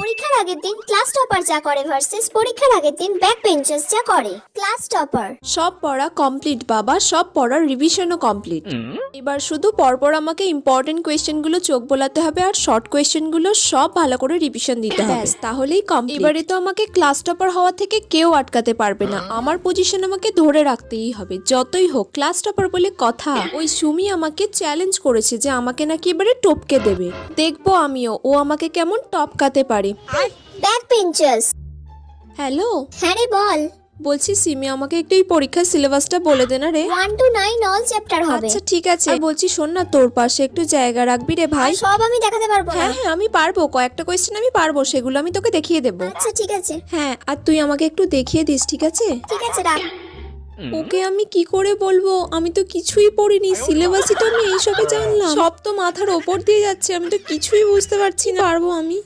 পরীক্ষার আগের দিন ক্লাস টপার যা করে ভার্সেস পরীক্ষার আগের দিন ব্যাক বেঞ্চার্স যা করে। ক্লাস টপার সব পড়া কমপ্লিট বাবা, সব পড়ার রিভিশনও কমপ্লিট। এবার শুধু পরপর আমাকে ইম্পর্টেন্ট কোয়েশ্চেনগুলো চোখ বোলাতে হবে আর শর্ট কোয়েশ্চেনগুলো সব ভালো করে রিভিশন দিতে হবে, ব্যাস তাহলেই কমপ্লিট। এবারে তো আমাকে ক্লাস টপার হওয়া থেকে কেউ আটকাতে পারবে না, আমার পজিশন আমাকে ধরে রাখতেই হবে যতই হোক। ক্লাস টপার বলে কথা, ওই সুমি আমাকে চ্যালেঞ্জ করেছে যে আমাকে নাকি এবারে টপকে দেবে, দেখবো আমিও ও আমাকে কেমন টপকাতে পারে। Back benchers. হ্যালো, হ্যাঁ রে বল। বলছি সিমি আমাকে একটু এই পরীক্ষার সিলেবাসটা বলে দে না রে। 1 to 9 অল চ্যাপ্টার হবে। আচ্ছা ঠিক আছে, আর বলছি শোন না, তোর পাশে একটু জায়গা রাখবি রে ভাই। আর সব আমি দেখাতে পারবো না। হ্যাঁ হ্যাঁ আমি পারবো, কয়েকটা কোয়েশ্চেন আমি পারবো, সেগুলো আমি তোকে দেখিয়ে দেবো। আচ্ছা ঠিক আছে। হ্যাঁ, আর তুই আমাকে একটু দেখিয়ে দিস, ঠিক আছে? ঠিক আছে রাখ। ওকে আমি কি করে বলবো, আমি তো কিছুই পড়িনি, সিলেবাসই তো আমি এইসবে জানলাম, সব তো মাথার ওপর দিয়ে যাচ্ছে, আমি তো কিছুই বুঝতে পারছি না, পারবো আমি?